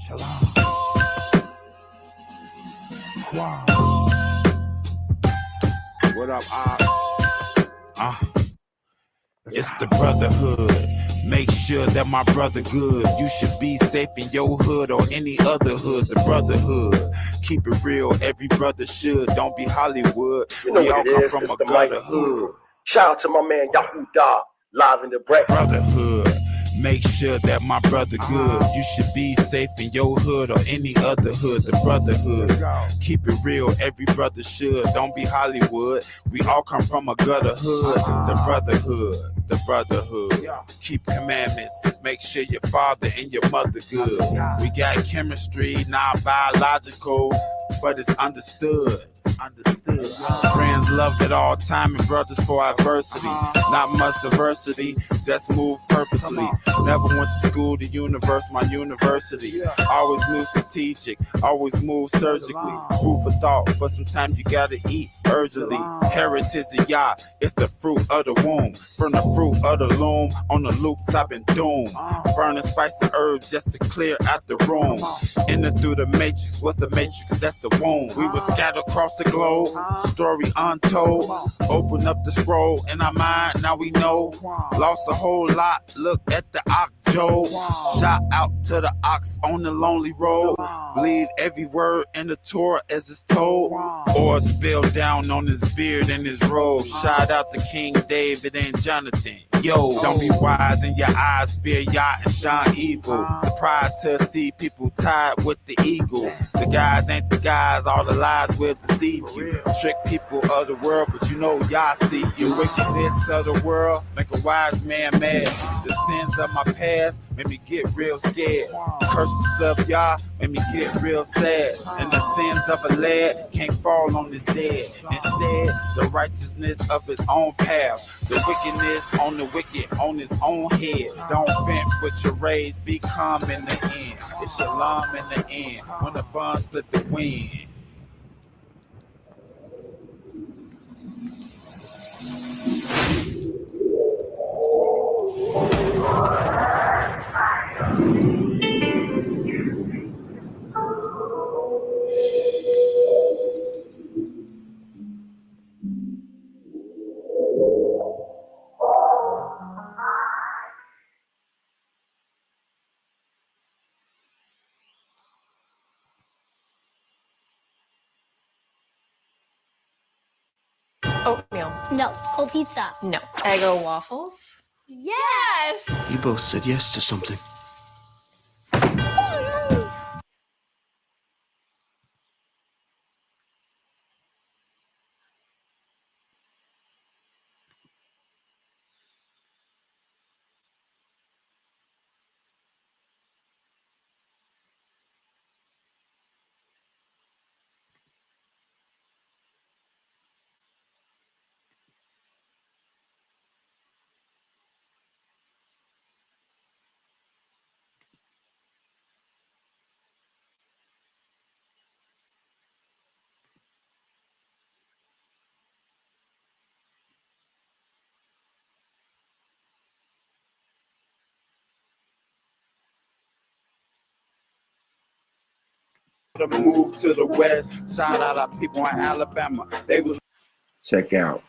Shalom. Quam. What up, It's the brotherhood. Make sure that my brother good. You should be safe in your hood or any other hood. The brotherhood. Keep it real, every brother should. Don't be Hollywood. You know We all what it come is. from This a the Mike gutter hood. Shout out to my man Yahudah, live in the break. Brotherhood. Make sure that my brother good. You should be safe in your hood or any other hood. The brotherhood. Keep it real, every brother should. Don't be Hollywood. We all come from a gutter hood. The brotherhood. The brotherhood. Keep commandments. Make sure your father and your mother good. We got chemistry, not biological, but it's understood. Friends love at all time and brothers for adversity. Not much diversity, just move purposely. Never went to school, the universe, my university. Always move strategic, always move surgically. Food for thought, but sometimes you gotta eat urgently. Heritage of Yah, it's the fruit of the womb. From the fruit of the loom, on the loops I've been doomed. Burning spice and herbs just to clear out the room. In and through the matrix, what's the matrix? That's the womb. We were scattered across the globe, story untold. Open up the scroll in our mind, now we know. Lost a whole lot, look at the ox Joe. Shout out to the ox on the lonely road. Believe every word in the Torah as it's told. Or spilled down on his beard and his robe. Shout out to King David and Jonathan. Yo, don't be wise in your eyes, fear Yah and shine evil. Surprised to see people tied with the eagle. The guys ain't the guys, all the lies will deceive you. Trick people of the world, but you know Yah see you. Wickedness of the world make a wise man mad. The sins of my past made me get real scared. Curses of Yah made me get real sad. And the sins of a lad can't fall on his dead. Instead, the righteousness of his own path. The wickedness on the wicked on his own head. Don't vent with your rage, be calm in the end. It's shalom in the end. When the bond split the wind. Oatmeal. No. Cold pizza. No. Eggo waffles. Yes! You both said yes to something. To move to the west. Shout out our people in Alabama. They was Check out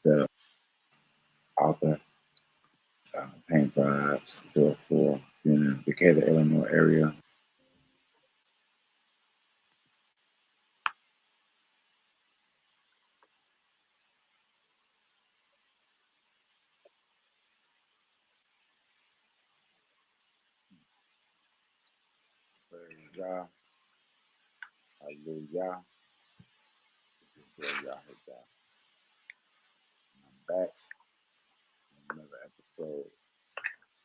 the author, Paint Vibes, Door 4, in the Decatur, Illinois area. Hallelujah. Hallelujah. I'm back with another episode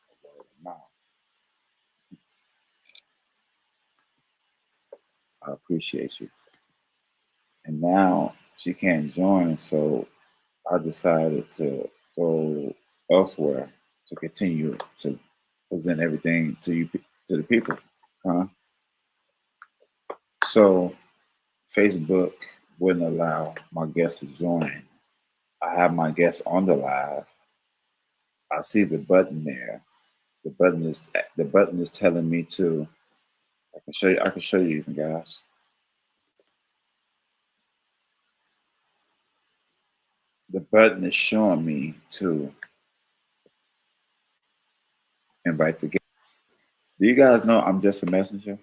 of Word of Mouth. I appreciate you. And now she can't join, so I decided to go elsewhere to continue to present everything to you, to the people. So Facebook wouldn't allow my guests to join. I have my guests on the live. I see the button there. The button is telling me to I can show you even, guys. The button is showing me to invite the guest. Do you guys know I'm just a messenger?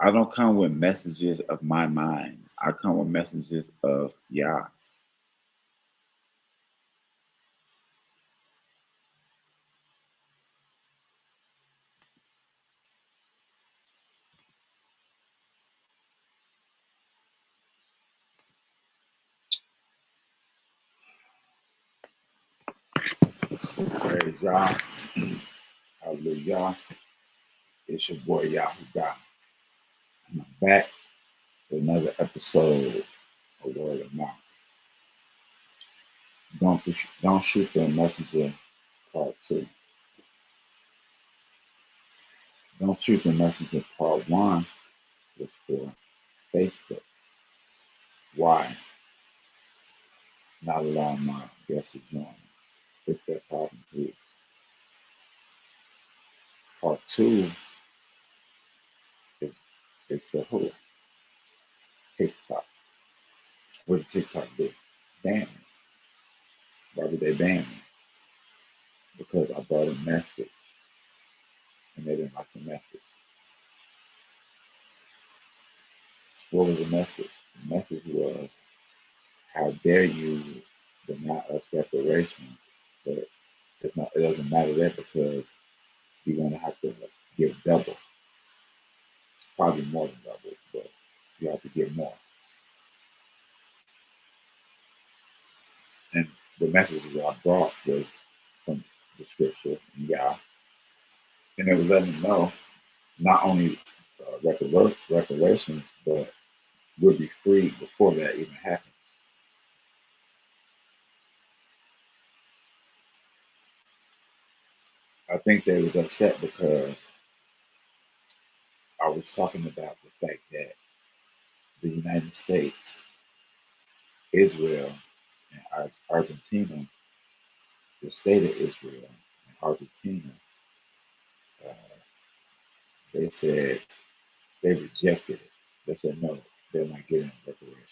I don't come with messages of my mind. I come with messages of Yah. Praise Yah. Hallelujah. It's your boy Yahudah. And I'm back with another episode of Word of Mouth. Don't shoot the messenger part 2. Don't shoot the messenger part 1 was for Facebook. Why not allowing my guests to join? Fix that problem, please. Part 2 is for who? TikTok. What did TikTok do? Ban me. Why did they ban me? Because I brought a message and they didn't like the message. What was the message? The message was, how dare you deny us reparations? But it doesn't matter that because you're going to have to give double. Probably more than double, but you have to give more. And the message that I brought was from the scripture, Yah. And it was letting them know not only reparations, but we'll be free before that even happens. I think they was upset because I was talking about the fact that the United States, Israel, and Argentina, the state of Israel and Argentina, they said they rejected it. They said no, they're not getting reparations.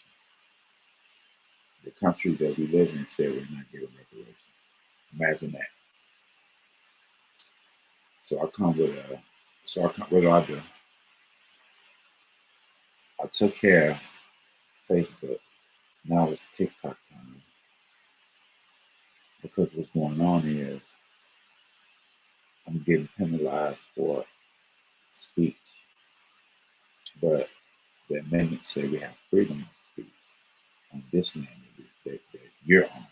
The country that we live in said we're not getting reparations. Imagine that. What do I do? I took care of Facebook. Now it's TikTok time. Because what's going on is I'm getting penalized for speech. But the amendment say we have freedom of speech on this land that you're on.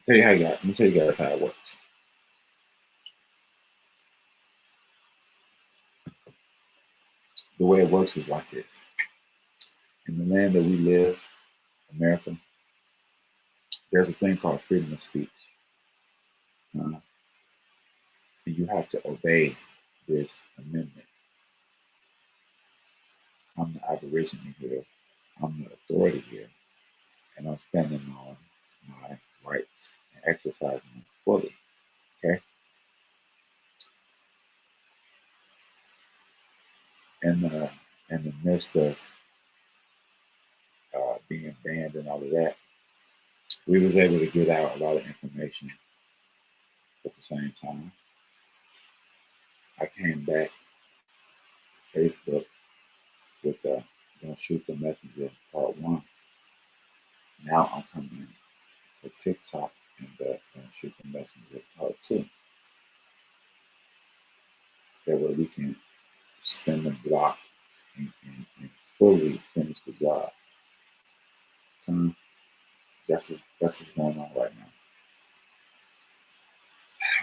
Let me tell you guys how it works. The way it works is like this. In the land that we live, America, there's a thing called freedom of speech. And you have to obey this amendment. I'm the Aboriginal here. I'm the authority here. And I'm standing on my rights and exercising them fully. Okay? In the midst of being banned and all of that, we was able to get out a lot of information at the same time. I came back Facebook with Don't Shoot the Messenger part 1. Now I'm coming for TikTok and Don't Shoot the Messenger part 2. That way we can spin the block and fully finish the job. That's what's going on right now.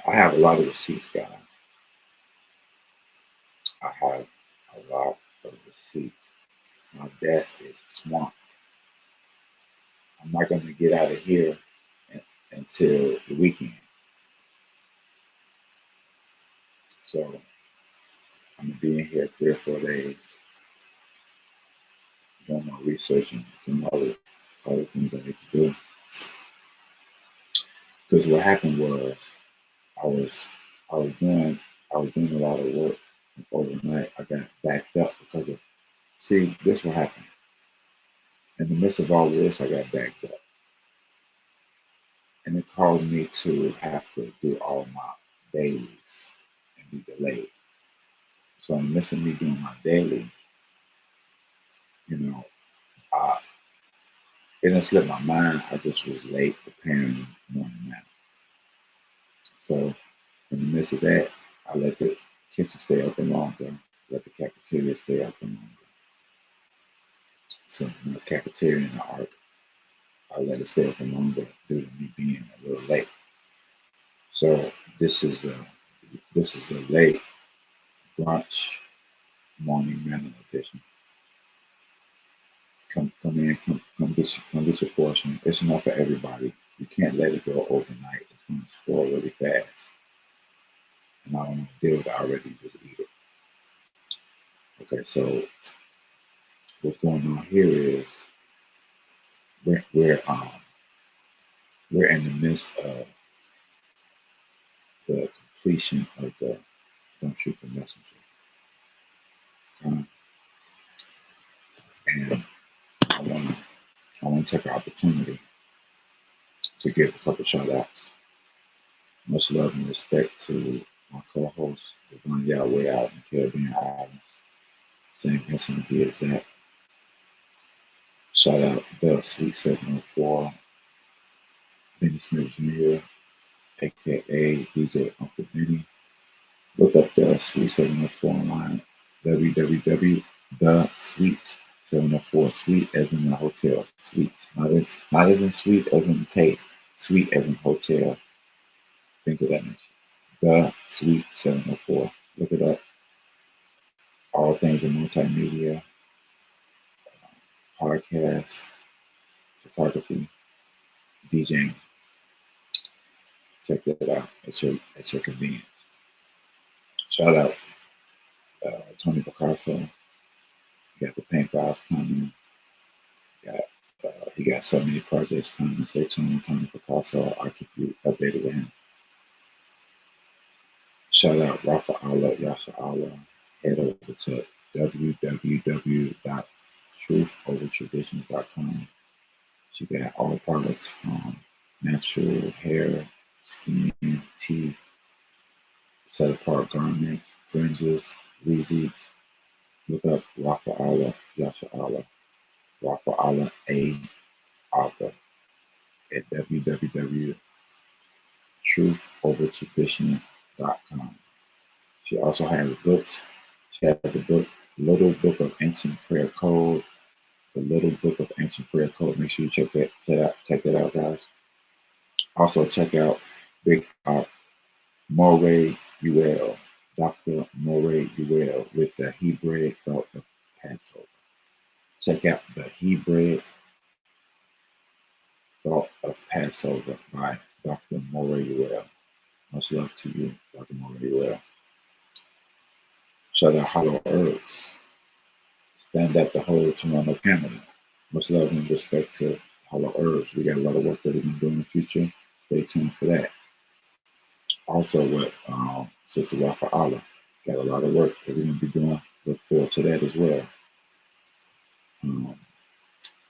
I have a lot of receipts, guys. I have a lot of receipts. My desk is swamped. I'm not going to get out of here until the weekend. So I'm going to be in here 3 or 4 days doing my research and doing all the things I need to do. Because what happened was I was doing a lot of work Overnight, I got backed up because of, see, this will happen. In the midst of all this, I got backed up. And it caused me to have to do all my dailies and be delayed. So in the midst of me doing my dailies, you know, it didn't slip my mind. I just was late preparing morning now. So in the midst of that, I let the kitchen stay open longer, let the cafeteria stay open longer. So when it's cafeteria in the arc, I let it stay open longer due to me being a little late. So this is a late brunch morning menu edition. Come get your portion. It's enough for everybody. You can't let it go overnight. It's going to spoil really fast. And I don't want to deal with it already, just eat it. Okay, so what's going on here is we're in the midst of the completion of the Don't Shoot the Messenger. And I want to take an opportunity to give a couple shout outs. Much love and respect to my co-host, Devon Yahweh out in the Caribbean Islands. Same person to be exact. Shout out the Sweet 704, Benny Smith Jr., aka DJ Uncle Benny. Look up the Sweet 704 online, www. The Sweet 704, sweet as in the hotel, sweet. Not as in sweet as in taste, sweet as in hotel. Think of that nature. The Sweet 704. Look it up. All things in multimedia, podcasts, photography, DJing. Check that out at your convenience. Shout out Tony Picasso. Got the paint files coming. He got so many projects coming. Stay tuned, Tony Picasso. I'll keep you updated with him. Shout out Rafa Allah, Yasha Allah. Head over to www.truthovertraditions.com. She got all products from natural hair, skin, teeth, set apart garments, fringes, Yeezys. Look up Rafa Allah, Yasha Allah, Rafa Allah A. Author at www.truthovertradition.com. She also has books. She has the book, Little Book of Ancient Prayer Code. The Little Book of Ancient Prayer Code. Make sure you check that out, guys. Also check out Big Moray Ewell, Dr. Moray Ewell with the Hebrew Thought of Passover. Check out the Hebrew Thought of Passover by Dr. Moray Ewell. Much love to you, Dr. Moray Ewell. Shout out Hollow Herbs. Stand up the whole Toronto Canada. Much love and respect to Hollow Herbs. We got a lot of work that we're going to do in the future. Stay tuned for that. Also with Sister Rafa Allah. Got a lot of work that we're going to be doing. Look forward to that as well.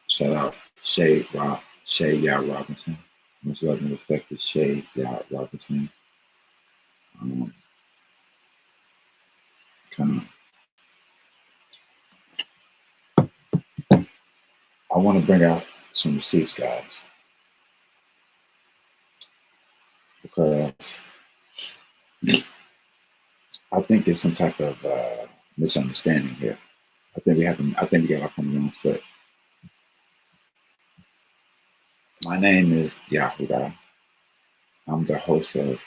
Shout out Shay Yah Robinson. Much love and respect to Shay Yah Robinson. I want to bring out some receipts, guys, because I think there's some type of misunderstanding here. I think we got off on the wrong foot. My name is Yahudah. I'm the host of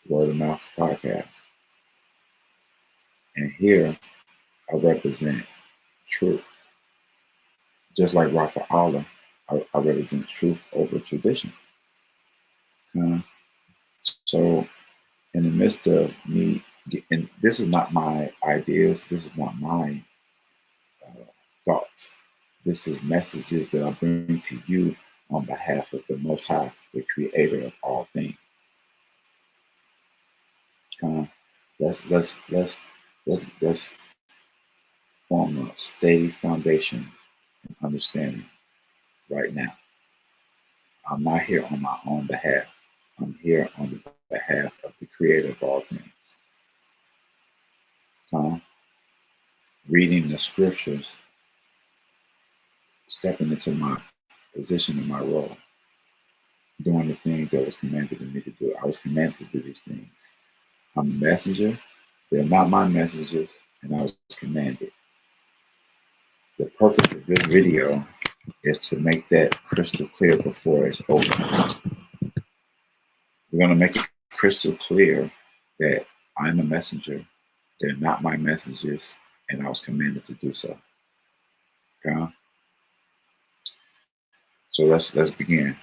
Word of Mouth Podcast. And here I represent truth. Just like Rafa Allah, I represent truth over tradition. So in the midst of me, and this is not my ideas, this is not my thoughts. This is messages that I bring to you on behalf of the Most High, the Creator of all things. Let's Let's form a steady foundation and understanding right now. I'm not here on my own behalf. I'm here on the behalf of the creator of all things. Reading the scriptures, stepping into my position in my role, doing the things that was commanded of me to do. I was commanded to do these things. I'm a messenger. They're not my messages, and I was commanded. The purpose of this video is to make that crystal clear before it's over. We're going to make it crystal clear that I'm a messenger. They're not my messages, and I was commanded to do so. Okay? So let's begin.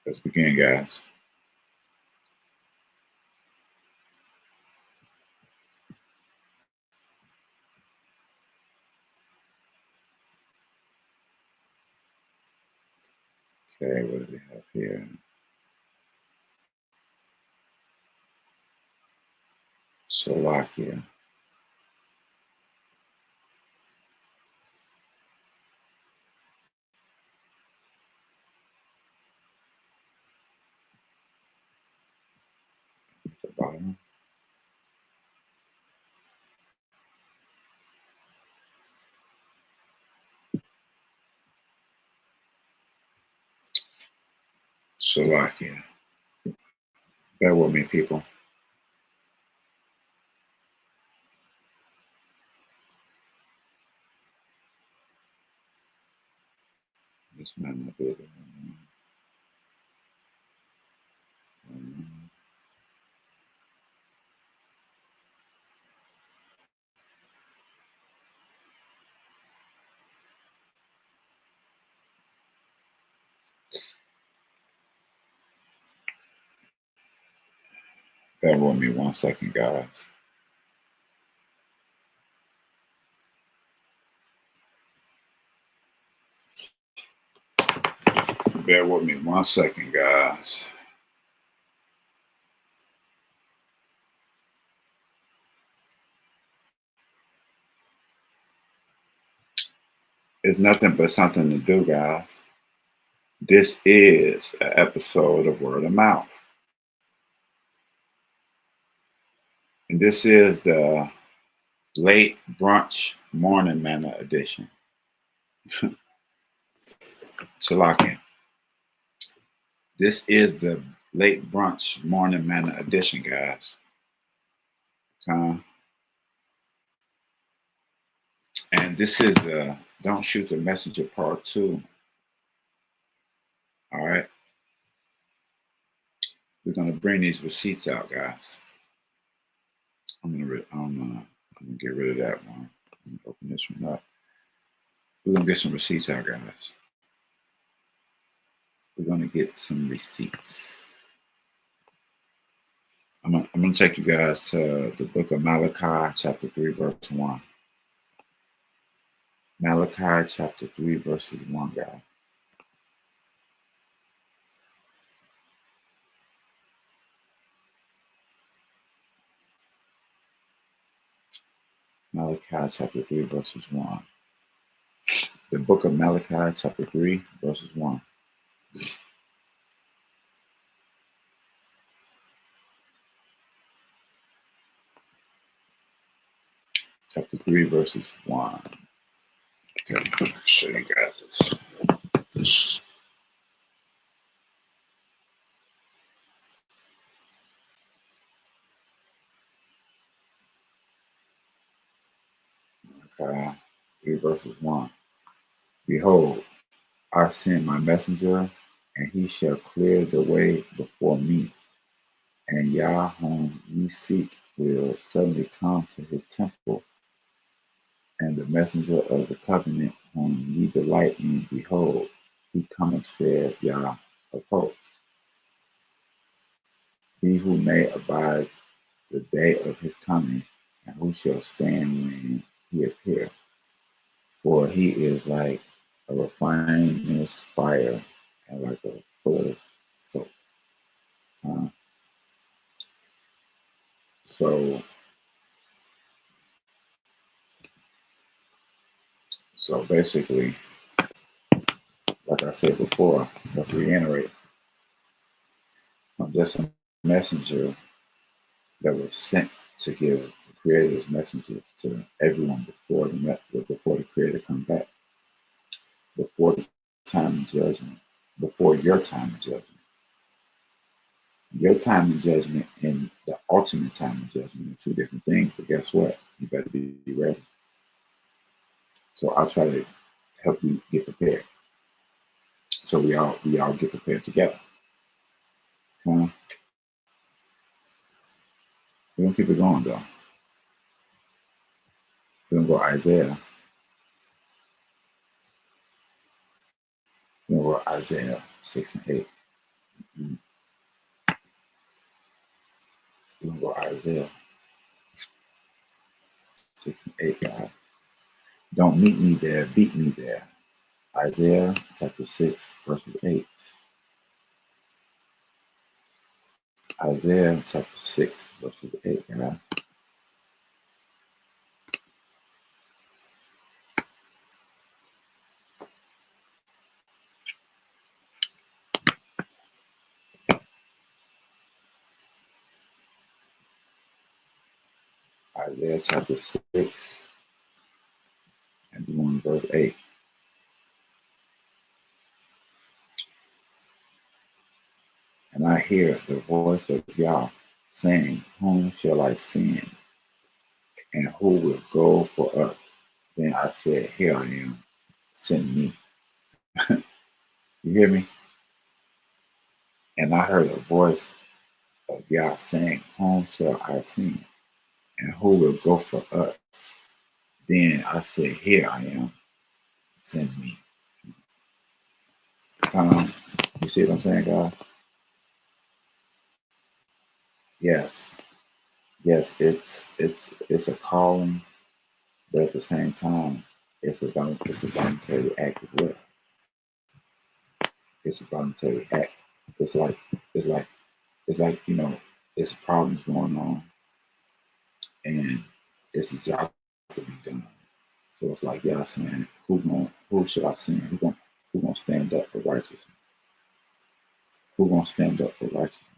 Let's begin, guys. Okay, what do we have here? Slovakia. At the bottom. Slovakia. Bear with me, people. This might not be the one. Bear with me 1 second, guys. Bear with me 1 second, guys. It's nothing but something to do, guys. This is an episode of Word of Mouth. And this is the late brunch morning manna edition. Chilakin. This is the late brunch morning manna edition, guys. And this is the Don't Shoot the Messenger Part 2. All right. We're gonna bring these receipts out, guys. I'm gonna get rid of that one. I'm gonna open this one up. We're gonna get some receipts out, guys. We're gonna get some receipts. I'm gonna take you guys to the book of Malachi, chapter 3, verse 1. Malachi chapter 3, verses 1, guys. Malachi chapter 3, verses 1. The book of Malachi chapter 3, verses 1. Chapter 3, verses 1. Okay, I'll show you guys this. Malachi 3, verses 1. Behold, I send my messenger, and he shall clear the way before me. And Yah, whom ye seek, will suddenly come to his temple. And the messenger of the covenant, whom ye delight in, behold, he cometh, saith Yah of hosts. He who may abide the day of his coming, and who shall stand when he appear. For he is like a refiner's fire, and like a fuller's soap. So So basically, like I said before, let's reiterate. I'm just a messenger that was sent to give the Creator's messages to everyone before the Creator come back, before the time of judgment, before your time of judgment. Your time of judgment and the ultimate time of judgment are two different things, but guess what? You better be ready. So I'll try to help you get prepared. So we all get prepared together. Come on. We're gonna keep it going though. We're gonna go Isaiah. We're gonna go Isaiah 6 and 8. We're gonna go Isaiah 6 and 8, guys. Don't meet me there, beat me there. Isaiah chapter 6, verses 8. Isaiah chapter 6, verses 8, guys. Isaiah chapter 6 and 1 verse 8. And I hear the voice of Yah saying, whom shall I send? And who will go for us? Then I said, here I am, send me. You hear me? And I heard a voice of Yah saying, whom shall I send? And who will go for us? Then I said, here I am, send me. You see what I'm saying, guys? Yes, it's a calling, but at the same time, it's a voluntary act as well. It's a voluntary act. It's like it's problems going on, and it's a job to be done. So it's like y'all saying, who should I send? Who gonna stand up for righteousness? Who gonna stand up for righteousness?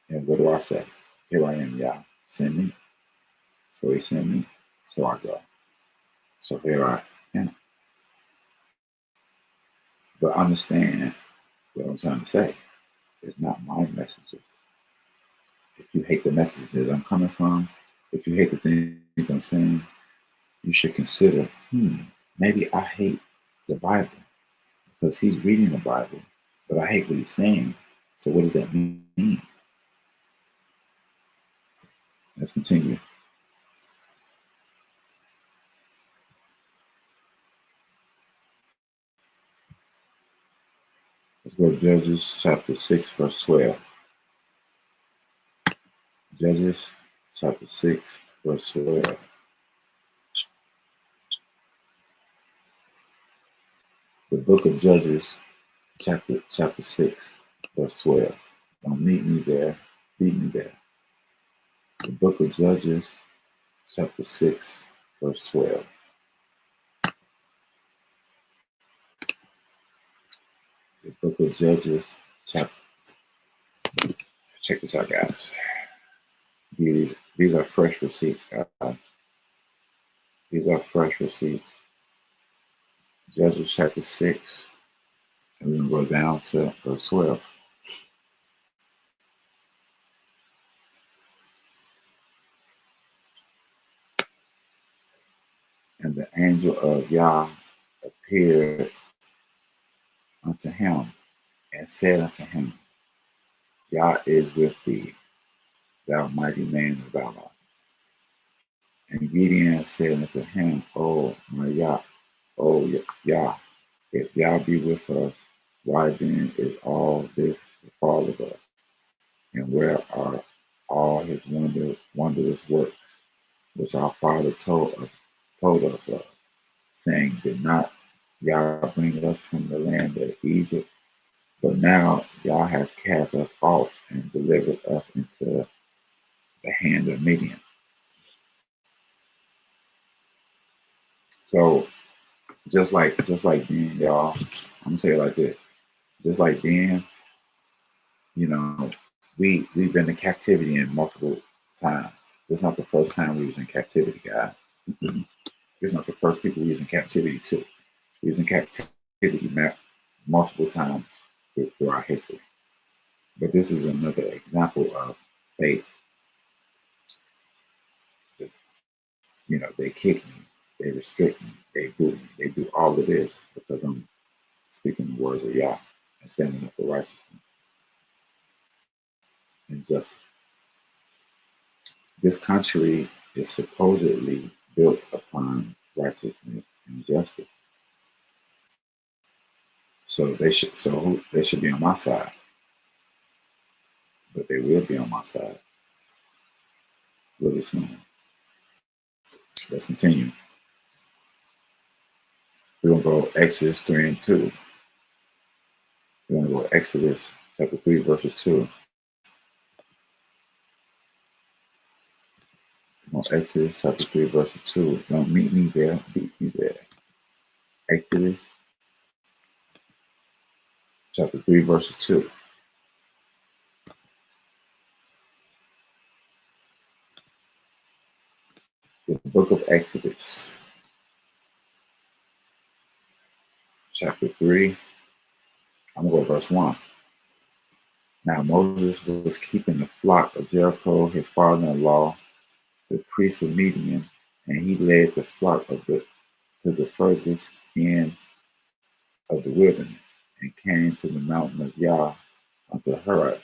And what do I say? Here I am, y'all. Send me. So he sent me. So I go. So here I am. But understand what I'm trying to say. It's not my messages. If you hate the message that I'm coming from, if you hate the things I'm saying, you should consider, maybe I hate the Bible because he's reading the Bible, but I hate what he's saying. So what does that mean? Let's continue. Let's go to Judges chapter 6, verse 12. Judges chapter 6, verse 12. The book of Judges, chapter 6, verse 12. Don't meet me there, beat me there. The book of Judges, chapter 6, verse 12. The book of Judges, check this out, guys. These are fresh receipts, guys. These are fresh receipts. Judges chapter 6, and we're going to go down to verse 12. And the angel of Yah appeared unto him and said unto him, Yah is with thee, thou mighty man of valor. And Gideon said unto him, O my Yah, O Yah, if Yah be with us, why then is all this befall of us? And where are all his wondrous works, which our father told us of, saying, did not Yah bring us from the land of Egypt? But now Yah has cast us off and delivered us into the hand of Midian. So just like then, y'all, I'm gonna say it like this. Just like then, you know, we've been in captivity in multiple times. It's not the first time we was in captivity, guys. It's not the first people we was in captivity too. We was in captivity multiple times through our history. But this is another example of faith. You know, they kick me, they restrict me, they boot me, they do all of this because I'm speaking the words of Yah and standing up for righteousness and justice. This country is supposedly built upon righteousness and justice. So they should be on my side. But they will be on my side really soon. Let's continue. We're gonna go Exodus 3 and 2. We're gonna go Exodus chapter 3, verses 2. On Exodus chapter 3, verses 2. Don't meet me there, beat me there. Exodus chapter 3, verses 2. The book of Exodus, chapter 3. I'm going to go verse 1. Now Moses was keeping the flock of Jericho, his father-in-law, the priest of Midian, and he led the flock to the furthest end of the wilderness, and came to the mountain of Yah unto Horeb.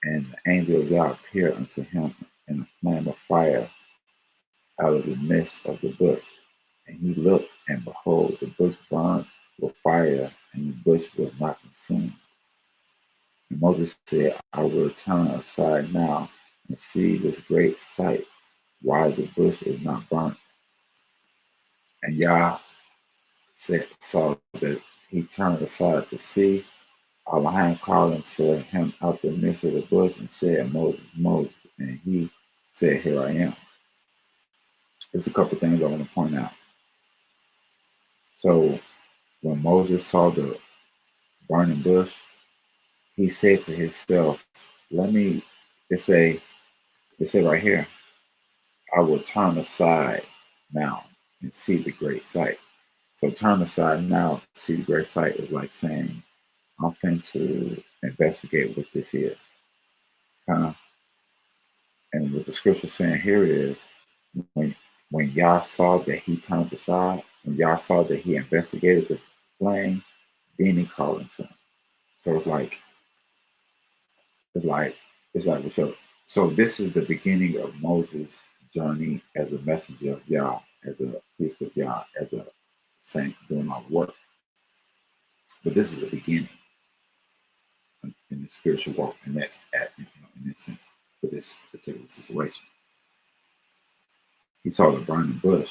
And the angel of Yah appeared unto him in a flame of fire out of the midst of the bush. And he looked, and behold, the bush burned with fire, and the bush was not consumed. And Moses said, I will turn aside now and see this great sight, why the bush is not burnt. And Yah saw that he turned aside to see. Elohim called unto him out the midst of the bush and said, Moses, Moses. And he said, Here I am. There's a couple things I want to point out. So when Moses saw the burning bush, he said to himself, it say right here, I will turn aside now and see the great sight. So turn aside now, see the great sight is like saying, I'm going to investigate what this is. And what the scripture saying here is, when Yah saw that he turned aside, when Yah saw that he investigated the flame, then he called him to him. So it's like so this is the beginning of Moses' journey as a messenger of Yah, as a priest of Yah, as a saint doing our work. But this is the beginning in the spiritual walk, and that's in this sense for this particular situation. He saw the burning bush,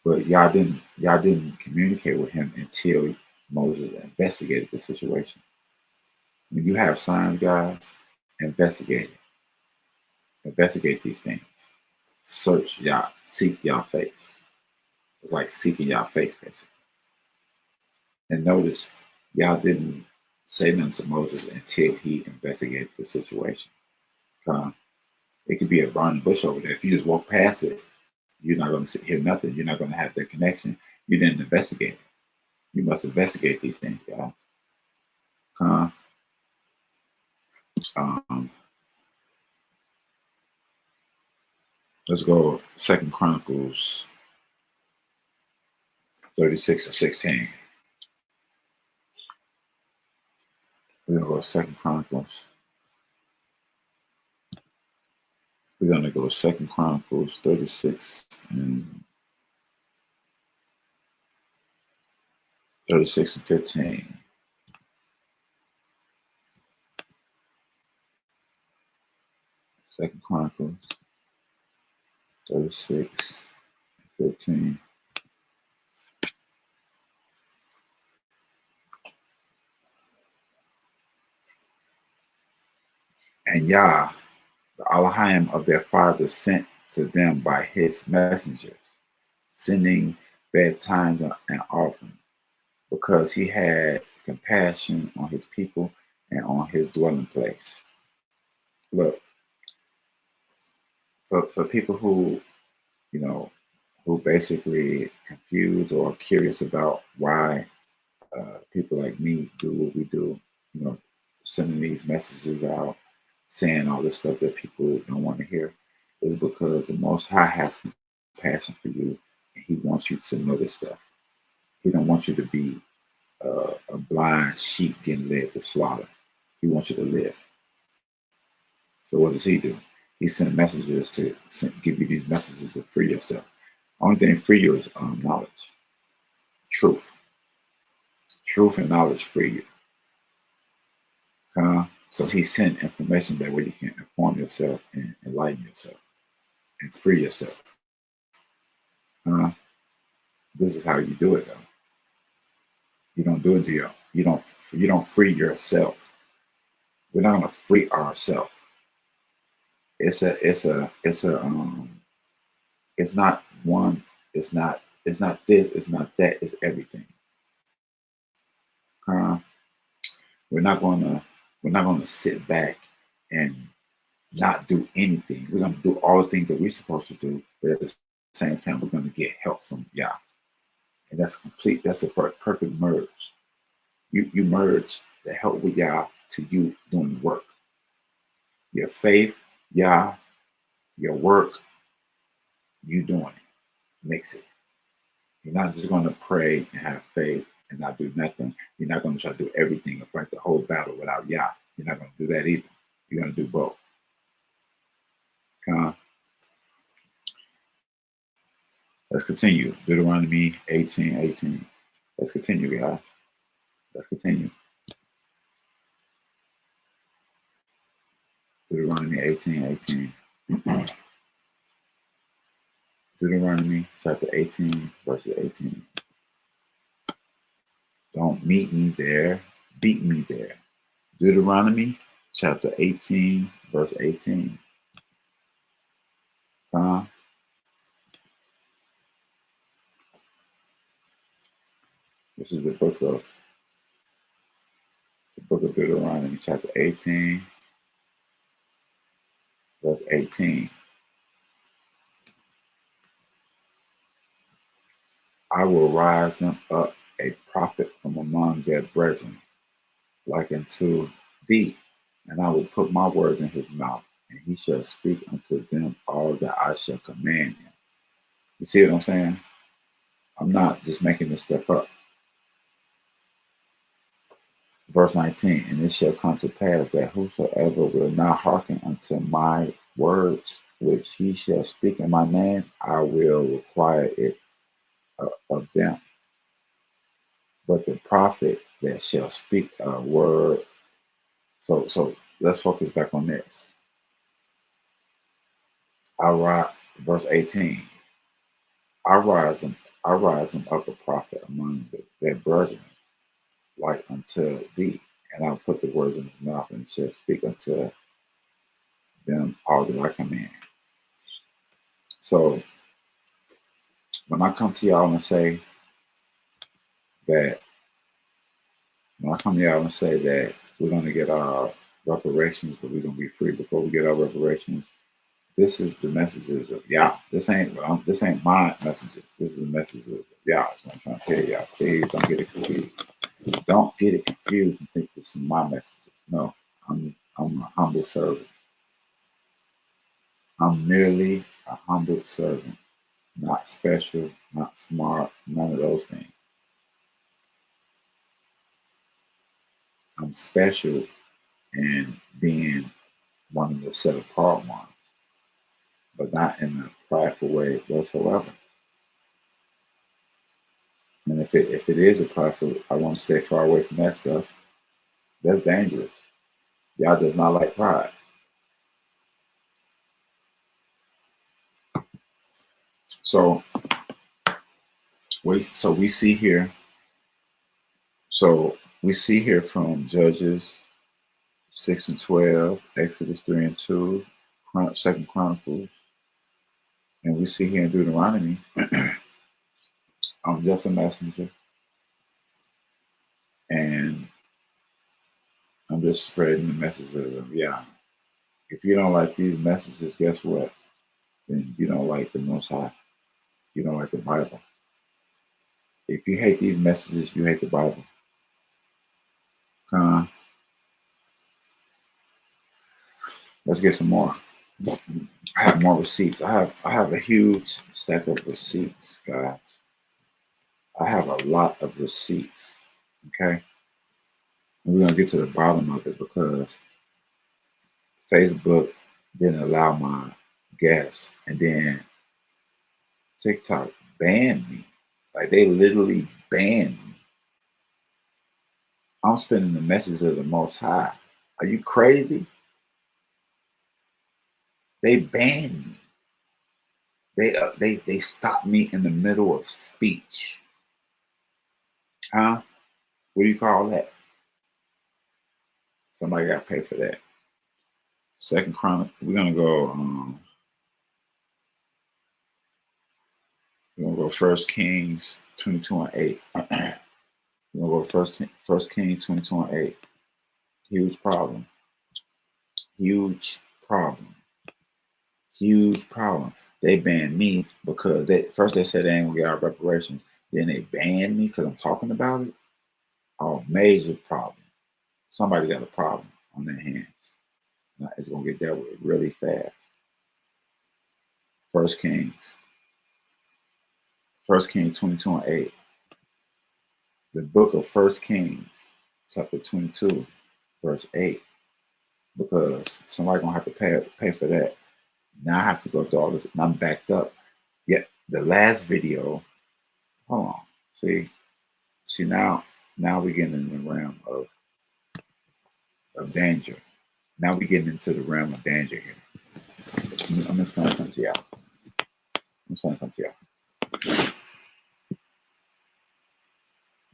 but Yah didn't communicate with him until Moses investigated the situation. When you have signs, guys, investigate it. Investigate these things. Search Yah, seek Yah face. It's like seeking Yah face, basically. And notice, Yah didn't say nothing to Moses until he investigated the situation. It could be a burning bush over there. If you just walk past it, you're not going to hear nothing. You're not going to have that connection. You didn't investigate it. You must investigate these things, guys. Let's go 2 Chronicles 36 and 16. We're going to go 2 Chronicles. We're going to go 2 Chronicles 36 and 15. Second Chronicles 36 and 15. And Yah, the Elohim of their fathers, sent to them by his messengers, sending bedtimes and often, because he had compassion on his people and on his dwelling place. Look, for people who, you know, who basically confused or curious about why people like me do what we do, you know, sending these messages out, saying all this stuff that people don't want to hear, is because the Most High has compassion for you, and He wants you to know this stuff. He don't want you to be a blind sheep getting led to slaughter. He wants you to live. So what does He do? He sends messengers to give you these messages to free yourself. Only thing free you is knowledge, truth. Truth and knowledge free you. So He sent information that way you can inform yourself and enlighten yourself and free yourself. This is how you do it, though. You don't do it to you. You don't free yourself. We're not gonna free ourselves. It's not one. It's not this. It's not that. It's everything. We're not gonna sit back and not do anything. We're gonna do all the things that we're supposed to do, but at the same time, we're gonna get help from Yah. And that's complete. That's a perfect merge. You merge the help with Yah to you doing the work. Your faith, Yah, your work, you doing it. Mix it. You're not just going to pray and have faith and not do nothing. You're not going to try to do everything and fight the whole battle without Yah. You're not going to do that either. You're going to do both. Let's continue. Deuteronomy 18:18. Let's continue, guys. Let's continue. Deuteronomy 18:18. Deuteronomy chapter 18, verse 18. Don't meet me there, beat me there. Deuteronomy chapter 18, verse 18. This is the book of Deuteronomy chapter 18, verse 18. I will rise them up a prophet from among their brethren, like unto thee, and I will put my words in his mouth, and he shall speak unto them all that I shall command him. You see what I'm saying? I'm not just making this stuff up. Verse 19, and it shall come to pass that whosoever will not hearken unto my words, which he shall speak in my name, I will require it of them. But the prophet that shall speak a word. So let's focus back on this. Verse 18. I rise them up a prophet among their brethren, like unto thee, and I'll put the words in his mouth, and shall speak unto them all that I command. So when I come to y'all and say that, we're going to get our reparations, but we're going to be free before we get our reparations, this is the messages of Yah. This ain't my messages. This is the messages of Yah. So I'm trying to tell y'all, please don't get it confused. Don't get it confused and think this is my messages. No, I'm a humble servant. I'm merely a humble servant. Not special, not smart, none of those things. I'm special in being one of the set apart ones, but not in a prideful way whatsoever. And if it is a prideful, I want to stay far away from that stuff. That's dangerous. Yah does not like pride. So we see here. So we see here from Judges 6 and 12, Exodus 3 and 2, 2 Chronicles, and we see here in Deuteronomy I'm just a messenger, and I'm just spreading the messages of Yah. If you don't like these messages, guess what? Then you don't like the Most High. You don't like the Bible. If you hate these messages, you hate the Bible. Let's get some more. I have more receipts. I have a huge stack of receipts, guys. I have a lot of receipts. Okay. And we're gonna get to the bottom of it because Facebook didn't allow my guests, and then TikTok banned me. Like they literally banned me. I'm spending the message of the Most High. Are you crazy? They banned me. They stopped me in the middle of speech. Huh? What do you call that? Somebody got to pay for that. Second Chronicle. We're gonna go. We're gonna go 1 Kings 22:8. We're gonna go First Kings 22:8. Huge problem. Huge problem. Huge problem. They banned me because they said they ain't gonna get our reparations. Then they banned me because I'm talking about it. Oh, major problem. Somebody got a problem on their hands. Now, it's gonna get dealt with really fast. First Kings 22:8. The book of First Kings, chapter 22, verse 8. Because somebody gonna have to pay for that. Now I have to go through all this, and I'm backed up. Yet the last video, hold on. See now we're getting in the realm of danger. Now we're getting into the realm of danger here. I'm just explain something to y'all.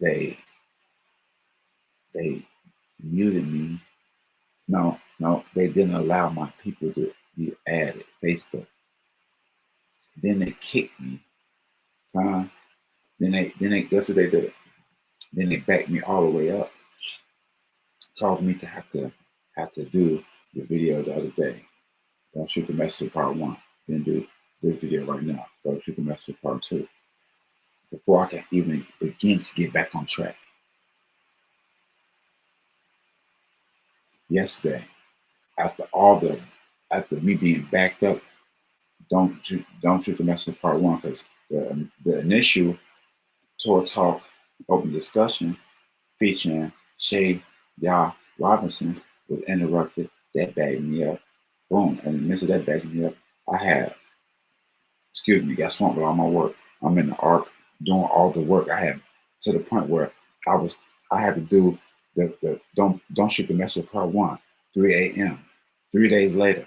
They muted me. No, they didn't allow my people to be added. Facebook. Then they kicked me. Then they that's what they did. Then they backed me all the way up. Caused me to have to do the video the other day. Don't shoot the messenger part 1. Then do this video right now. Don't shoot the messenger part 2. Before I can even begin to get back on track. Yesterday, after me being backed up, don't shoot the messenger part 1 because the initial Torah Talk open discussion featuring Shay Yah Robinson was interrupted. That bagged me up. Boom. And in the midst of that bagging me up, got swamped with all my work. I'm in the ark doing all the work I had to the point where I had to do the don't shoot the messenger part 1, 3 a.m. 3 days later.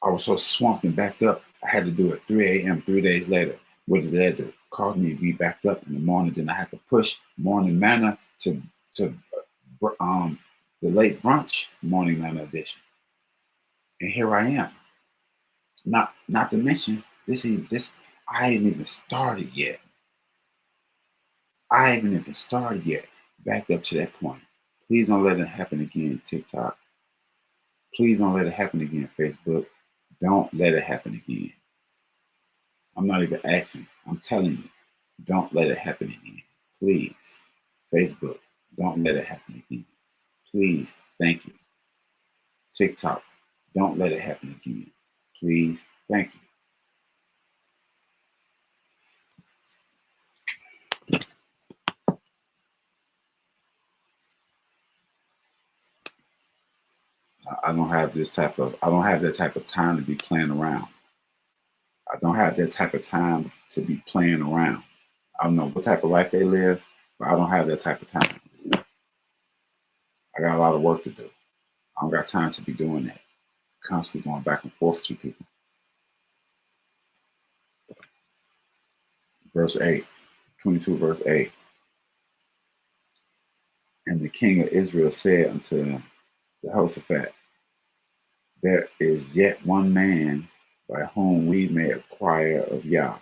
I was so swamped and backed up, I had to do it 3 a.m. 3 days later. What did that do? Caused me to be backed up in the morning. Then I had to push morning manna to the late brunch morning manna edition. And here I am. Not to mention this. I haven't even started yet. Backed up to that point. Please don't let it happen again, TikTok. Please don't let it happen again, Facebook. Don't let it happen again. I'm not even asking. I'm telling you, don't let it happen again. Please. Facebook, don't let it happen again. Please. Thank you. TikTok, don't let it happen again. Please. Thank you. I don't have that type of time to be playing around. I don't have that type of time to be playing around. I don't know what type of life they live, but I don't have that type of time. I got a lot of work to do. I don't got time to be doing that. Constantly going back and forth to people. Verse 8, 22 verse 8. And the king of Israel said unto Jehoshaphat, there is yet one man by whom we may acquire of Yah,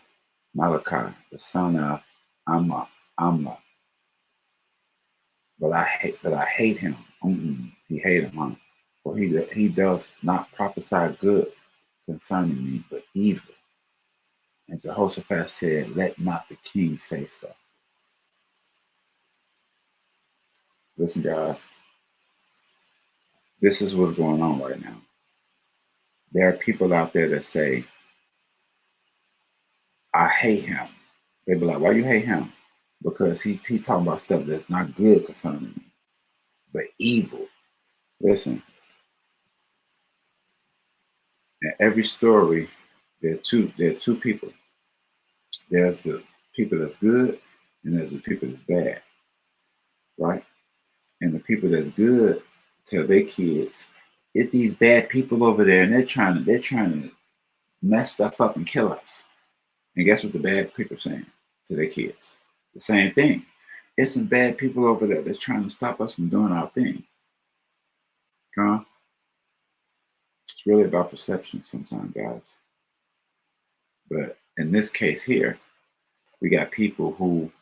Malachi, the son of Amla. But I hate him. He hated him, for he does not prophesy good concerning me, but evil. And Jehoshaphat said, "Let not the king say so." Listen, guys, this is what's going on right now. There are people out there that say, "I hate him." They be like, "Why you hate him?" Because he talking about stuff that's not good concerning me, but evil. Listen, in every story, there are two people. There's the people that's good, and there's the people that's bad, right? And the people that's good tell their kids, "It's these bad people over there, and they're trying to mess stuff up and kill us." And guess what the bad people are saying to their kids? The same thing. It's some bad people over there that's trying to stop us from doing our thing. Huh? It's really about perception sometimes, guys. But in this case here, we got people who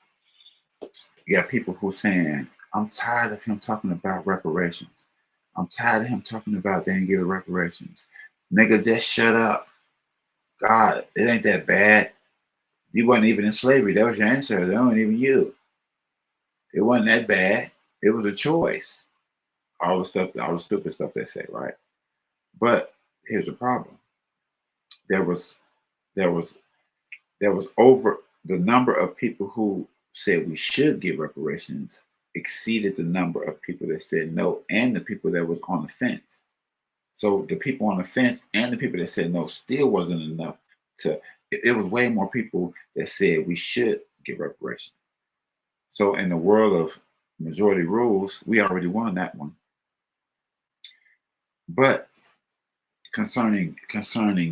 saying, "I'm tired of him talking about reparations. I'm tired of him talking about they didn't give reparations. Nigga, just shut up. God, it ain't that bad. You wasn't even in slavery. That was your answer. That wasn't even you. It wasn't that bad. It was a choice." All the stupid stuff they say, right? But here's the problem. There was over the number of people who said we should give reparations exceeded the number of people that said no, and the people that was on the fence. So the people on the fence and the people that said no still wasn't enough to. It was way more people that said we should give reparations. So in the world of majority rules, we already won that one. But concerning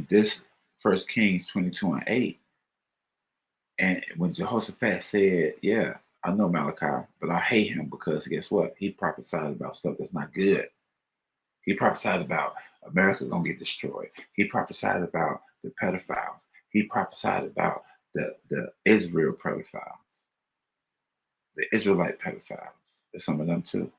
this 1 Kings 22:8, and when Jehoshaphat said, "Yeah, I know Malachi, but I hate him because guess what? He prophesied about stuff that's not good. He prophesied about America gonna get destroyed. He prophesied about the pedophiles. He prophesied about the Israel pedophiles, the Israelite pedophiles. There's some of them too.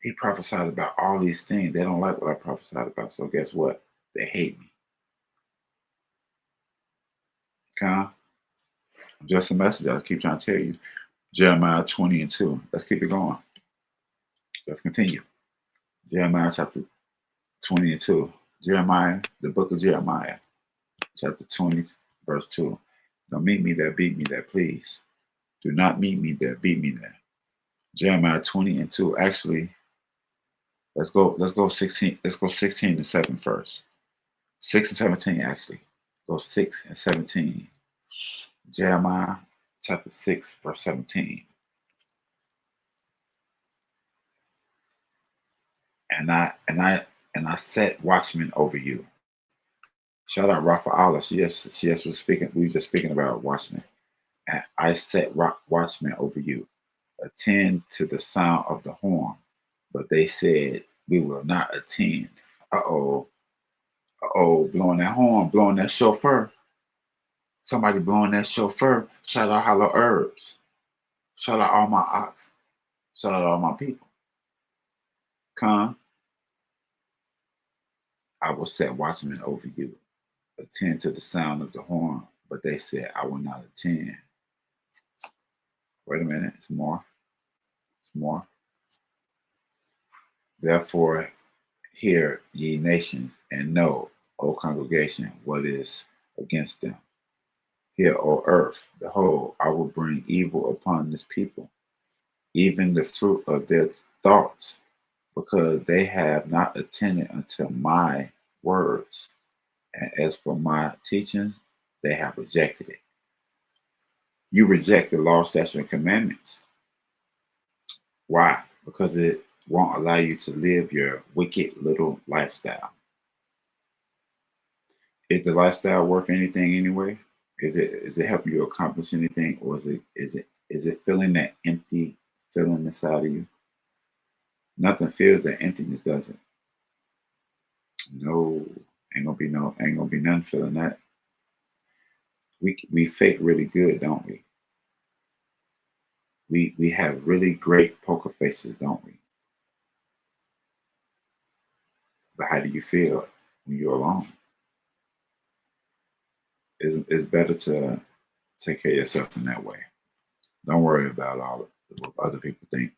He prophesied about all these things. They don't like what I prophesied about. So guess what? They hate me. Okay? Just a message I keep trying to tell you. Jeremiah 20:2. Let's keep it going. Let's continue. Jeremiah chapter 20:2. Jeremiah, the book of Jeremiah, chapter 20, verse 2. Don't meet me there, beat me there, please. Do not meet me there, beat me there. Jeremiah 20:2. Actually, let's go 16. Let's go 16 to 7 first. 6 and 17, actually. Go 6 and 17. Jeremiah chapter 6, verse 17. And I set watchmen over you. Shout out Rafa Allah. She was speaking. We were just speaking about watchmen. And I set watchmen over you. Attend to the sound of the horn. But they said, we will not attend. Uh-oh, blowing that horn, blowing that chauffeur. Somebody blowing that chauffeur. Shout out Hollow Herbs. Shout out all my ox. Shout out all my people. Come. I will set watchmen over you. Attend to the sound of the horn. But they said, I will not attend. Wait a minute. It's more. It's more. Therefore, hear ye nations, and know, O congregation, what is against them. Hear, O earth, behold, I will bring evil upon this people, even the fruit of their thoughts, because they have not attended unto my words. And as for my teachings, they have rejected it. You reject the law, statutes, and commandments. Why? Because it won't allow you to live your wicked little lifestyle. Is the lifestyle worth anything anyway? Is it helping you accomplish anything, or is it filling that empty feeling inside of you? Nothing fills that emptiness, does it? No, ain't gonna be nothing filling that. We fake really good, don't we? We have really great poker faces, don't we? But how do you feel when you're alone? It's better to take care of yourself in that way. Don't worry about all what other people think.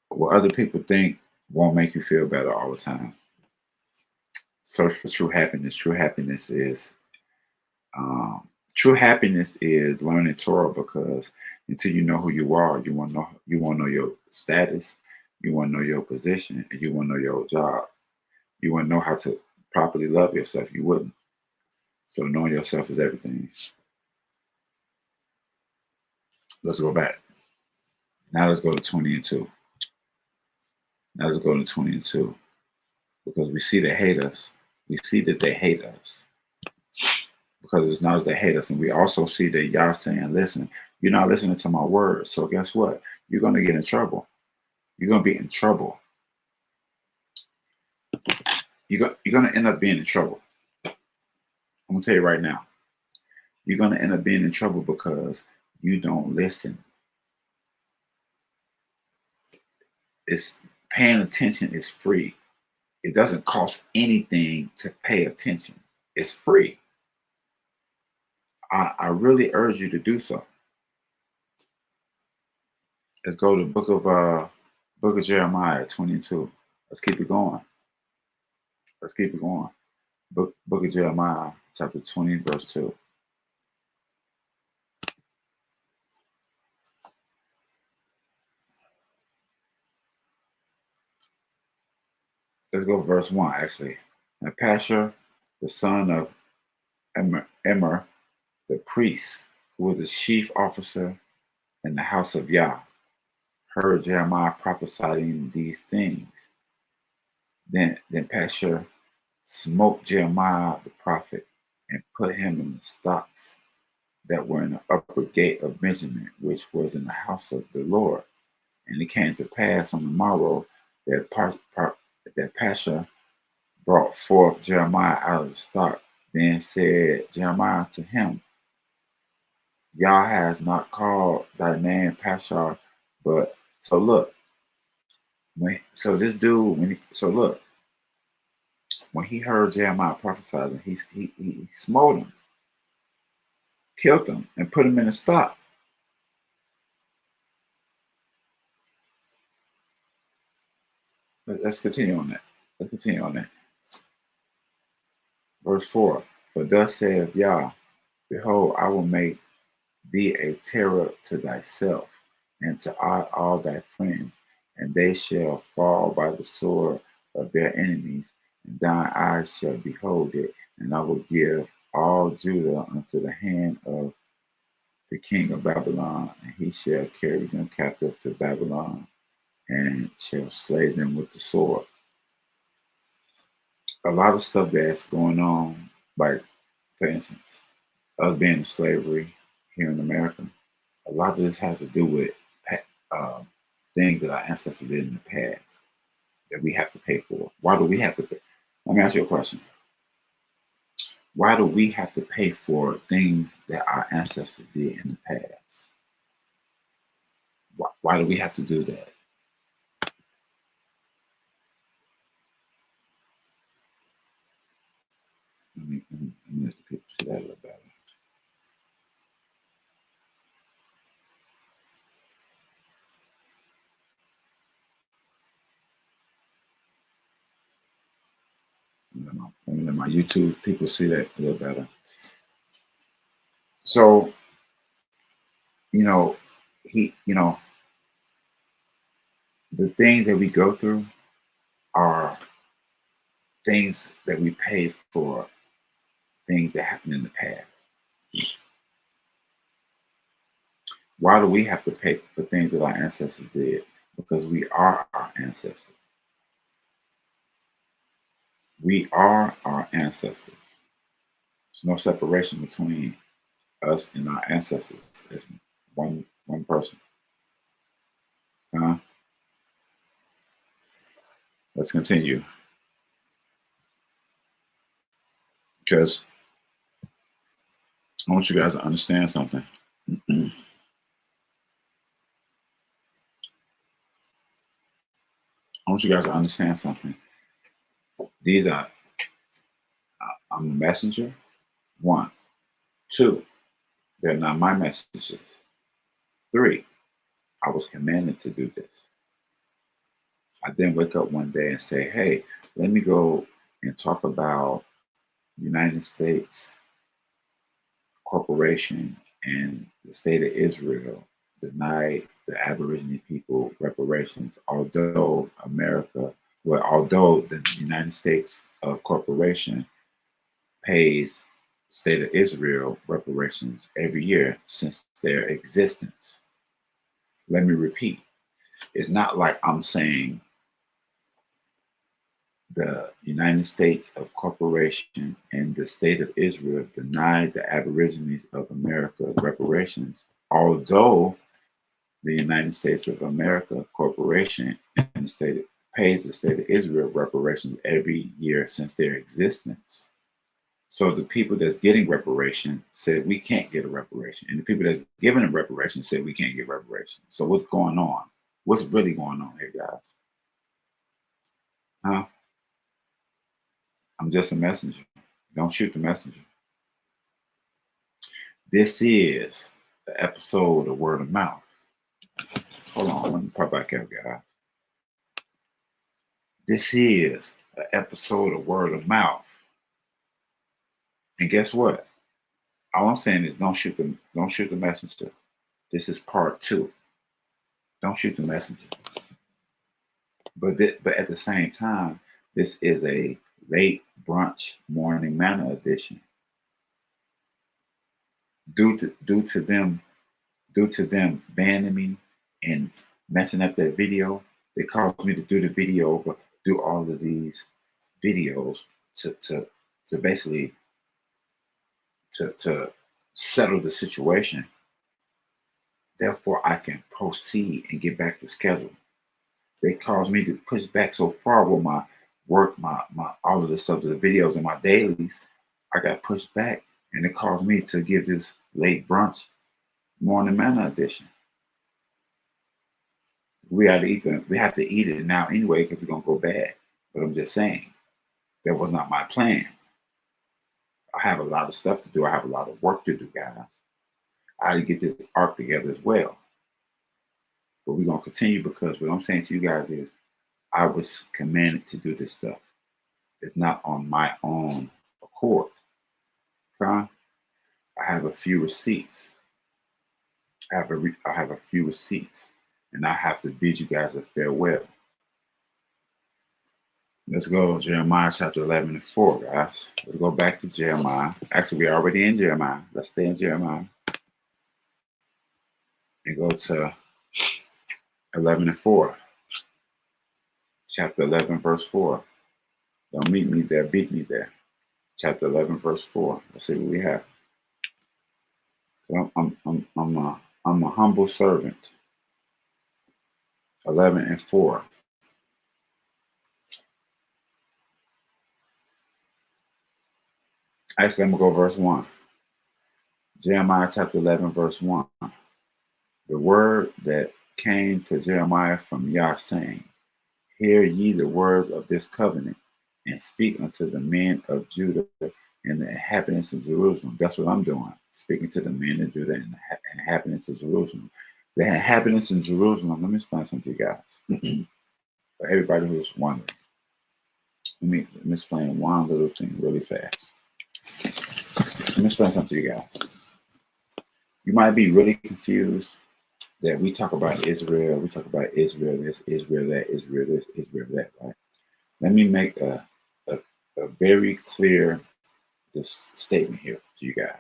What other people think won't make you feel better all the time. Search for true happiness. True happiness is learning Torah, because until you know who you are, you want to know your status, you want to know your position, and you want to know your job. You want to know how to properly love yourself. You wouldn't. So knowing yourself is everything. Let's go back. Now let's go to 20 and 2. Now let's go to 20 and 2. Because we see they hate us. We see that they hate us. Because it's not as they hate us. And we also see that y'all saying, listen, you're not listening to my words. So guess what? You're going to get in trouble. You're going to be in trouble. You're going to end up being in trouble. I'm going to tell you right now. You're going to end up being in trouble because you don't listen. It's paying attention is free. It doesn't cost anything to pay attention. It's free. I really urge you to do so. Let's go to book of Jeremiah 22. Let's keep it going. Let's keep it going. Book of Jeremiah, chapter 20, verse 2. Let's go verse 1, actually. And Pashur, the son of Immer, the priest, who was the chief officer in the house of Yah, heard Jeremiah prophesying these things. Then Pashur smote Jeremiah the prophet and put him in the stocks that were in the upper gate of Benjamin, which was in the house of the Lord. And it came to pass on the morrow that Pashur brought forth Jeremiah out of the stock. Then said Jeremiah to him, Yah has not called thy name Pashur, but so look. When he heard Jeremiah prophesying, he smote him, killed him, and put him in a stock. Let's continue on that. Verse 4. For thus saith Yah, behold, I will make thee a terror to thyself and to all thy friends, and they shall fall by the sword of their enemies, and thine eyes shall behold it, and I will give all Judah unto the hand of the king of Babylon, and he shall carry them captive to Babylon, and shall slay them with the sword. A lot of stuff that's going on, like, for instance, us being in slavery here in America, a lot of this has to do with things that our ancestors did in the past that we have to pay for. Why do we have to pay? Let me ask you a question. Why do we have to pay for things that our ancestors did in the past? Why do we have to do that? Let me let the people see that a little better. Let me let my YouTube people see that a little better. So, the things that we go through are things that we pay for, things that happened in the past. Why do we have to pay for things that our ancestors did? Because we are our ancestors. We are our ancestors. There's no separation between us and our ancestors. It's one person. Let's continue. Because I want you guys to understand something. I want you guys to understand something. These are, I'm a messenger. 1. 2, they're not my messages. 3, I was commanded to do this. I didn't wake up one day and say, hey, let me go and talk about United States Corporation and the state of Israel denied the Aboriginal people reparations, although although the United States of Corporation pays state of Israel reparations every year since their existence. Let me repeat. It's not like I'm saying the United States of Corporation and the state of Israel denied the Aborigines of America reparations, although the United States of America Corporation and the state pays the state of Israel reparations every year since their existence. So the people that's getting reparation said we can't get a reparation, and the people that's giving them reparation said we can't get reparation. So what's going on? What's really going on here, guys? Huh? I'm just a messenger. Don't shoot the messenger. This is the episode of Word of Mouth. Hold on, let me pop back up, guys. This is an episode of Word of Mouth. And guess what? All I'm saying is don't shoot the messenger. This is part 2. Don't shoot the messenger. But at the same time, this is a late brunch morning manna edition. Due to them banning me and messing up that video, they caused me to do the video, but do all of these videos to basically to settle the situation. Therefore, I can proceed and get back to schedule. They caused me to push back so far with my work, my all of the stuff, the videos and my dailies. I got pushed back, and it caused me to give this late brunch morning manna edition. We have to eat it now anyway because it's gonna go bad. But I'm just saying, that was not my plan. I have a lot of stuff to do. I have a lot of work to do, guys. I had to get this arc together as well. But we're gonna continue because what I'm saying to you guys is I was commanded to do this stuff. It's not on my own accord. Okay? I have a few receipts. I have a few receipts, and I have to bid you guys a farewell. Let's go Jeremiah chapter 11 and 4, guys. Let's go back to Jeremiah. Actually, we're already in Jeremiah. Let's stay in Jeremiah and go to 11 and 4. Chapter 11, verse 4. Don't meet me there, beat me there. Chapter 11, verse 4. Let's see what we have. I'm a humble servant. 11 and 4. Actually, I'm going to go verse 1. Jeremiah chapter 11, verse 1. The word that came to Jeremiah from Yah, saying, hear ye the words of this covenant, and speak unto the men of Judah and the inhabitants of Jerusalem. That's what I'm doing, speaking to the men of Judah and the inhabitants of Jerusalem. The inhabitants in Jerusalem, let me explain something to you guys. For everybody who's wondering, let me explain one little thing really fast. Let me explain something to you guys. You might be really confused that we talk about Israel, this, Israel that, Israel this, Israel that, right? Let me make a very clear statement here to you guys.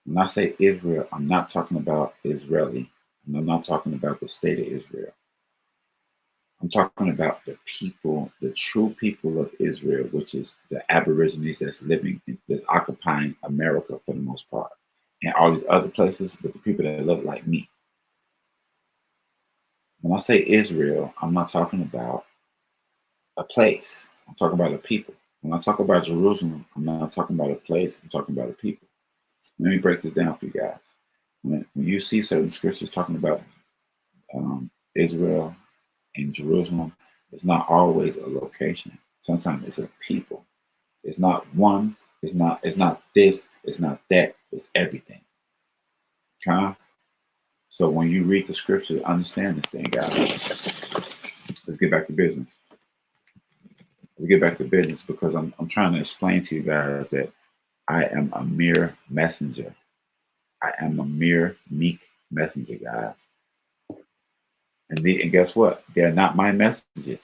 When I say Israel, I'm not talking about Israeli, and I'm not talking about the state of Israel. I'm talking about the people, the true people of Israel, which is the Aborigines that's occupying America for the most part, and all these other places, but the people that look like me. When I say Israel, I'm not talking about a place. I'm talking about a people. When I talk about Jerusalem, I'm not talking about a place. I'm talking about a people. Let me break this down for you guys. When you see certain scriptures talking about Israel and Jerusalem, it's not always a location. Sometimes it's a people. It's not one. It's not this. It's not that. It's everything. Okay? So when you read the scripture, understand this thing, guys. Let's get back to business. Let's get back to business because I'm trying to explain to you guys that I am a mere messenger. I am a mere meek messenger, guys. And guess what? They're not my messages.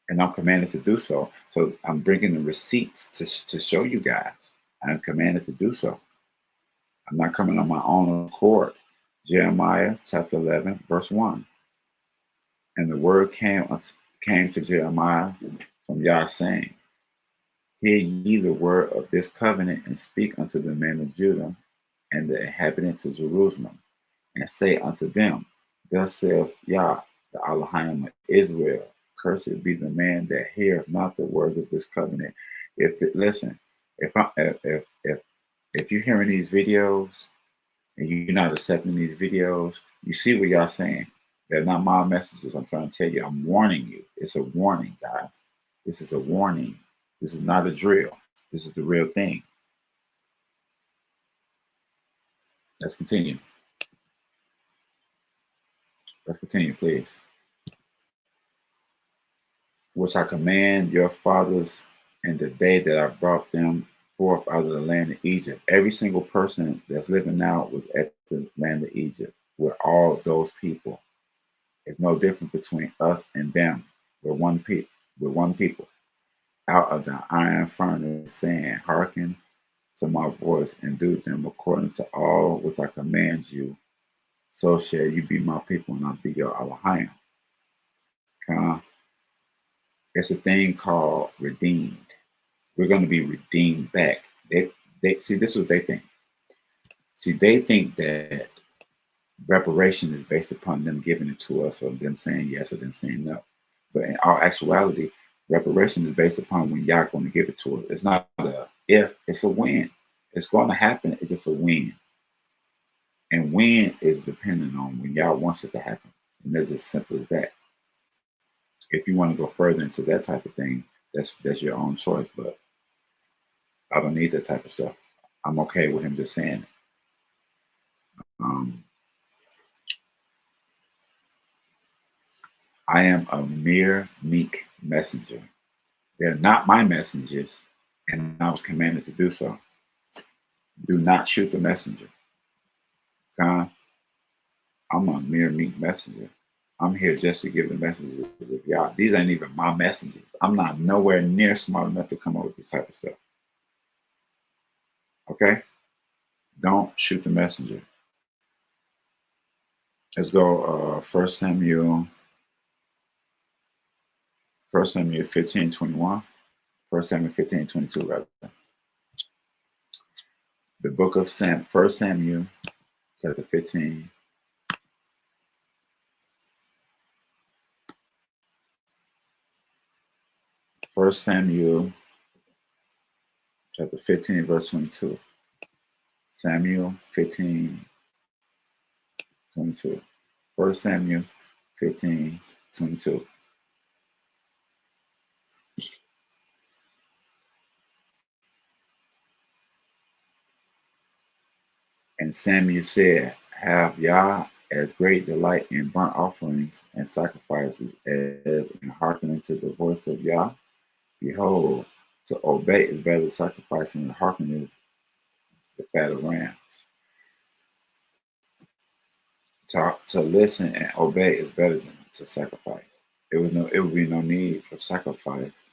And I'm commanded to do so. So I'm bringing the receipts to show you guys. I'm commanded to do so. I'm not coming on my own accord. Jeremiah chapter 11, verse 1. And the word came to Jeremiah from Yah saying, hear ye the word of this covenant and speak unto the men of Judah and the inhabitants of Jerusalem, and say unto them, thus saith Yah, the Elohim of Israel, cursed be the man that heareth not the words of this covenant. If you're hearing these videos and you're not accepting these videos, you see what y'all saying. They're not my messages. I'm trying to tell you. I'm warning you. It's a warning, guys. This is a warning. This is not a drill. This is the real thing. Let's continue. Let's continue, please. Which I command your fathers in the day that I brought them forth out of the land of Egypt. Every single person that's living now was at the land of Egypt with all those people. It's no different between us and them. We're one people. We're one people. Out of the iron furnace, saying, hearken to my voice and do them according to all which I command you. So shall you be my people, and I'll be your Elohim. It's a thing called redeemed. We're going to be redeemed back. They see, this is what they think. See, they think that reparation is based upon them giving it to us, or them saying yes or them saying no. But in all actuality, reparation is based upon when y'all going to give it to us. It's not a if, it's a when. It's going to happen. It's just a when. And when is dependent on when y'all wants it to happen. And it's as simple as that. If you want to go further into that type of thing, that's your own choice. But I don't need that type of stuff. I'm okay with him just saying it. I am a mere meek messenger. They're not my messengers, and I was commanded to do so. Do not shoot the messenger. I'm a mere meek messenger. I'm here just to give the messages of y'all. These ain't even my messengers. I'm not nowhere near smart enough to come up with this type of stuff. Okay? Don't shoot the messenger. Let's go 1 Samuel 15:21. 1 Samuel 15:22, rather. The book of 1 Samuel, chapter 15. First Samuel, chapter 15, verse 22. Samuel 15:22. 1 Samuel 15:22. And Samuel said, have Yah as great delight in burnt offerings and sacrifices as in hearkening to the voice of Yah? Behold, to obey is better than sacrificing, and hearkening is the fat of rams. To listen and obey is better than to sacrifice. It would be no need for sacrifice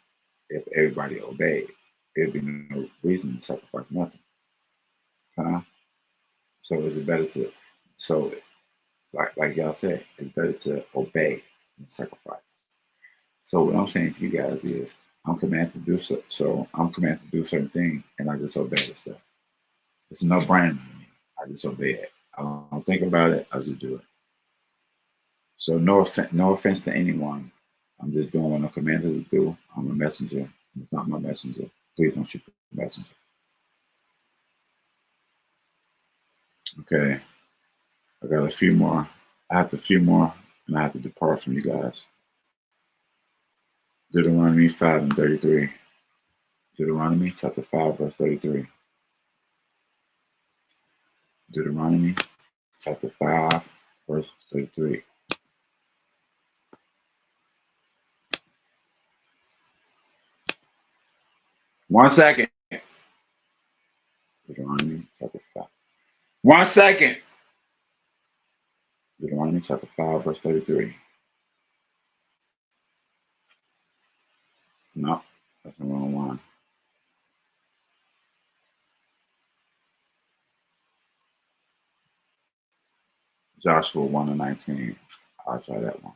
if everybody obeyed. There would be no reason to sacrifice nothing. So is it better to, so like y'all said, it's better to obey than sacrifice. So what I'm saying to you guys is, I'm commanded to do so I'm commanded to do certain things, and I just obey the stuff. It's a no-brainer to me. I just obey it. I don't think about it. I just do it. So no offense to anyone. I'm just doing what I'm commanded to do. I'm a messenger. It's not my messenger. Please don't shoot the messenger. Okay. I got a few more. I have a few more, and I have to depart from you guys. Deuteronomy 5 and 33. Deuteronomy chapter 5, verse 33. Deuteronomy chapter 5, verse 33. One second. Deuteronomy chapter 5. 1 second. Deuteronomy chapter 5, verse 33. No, that's the wrong one. Joshua 1 and 19. I'll try that one.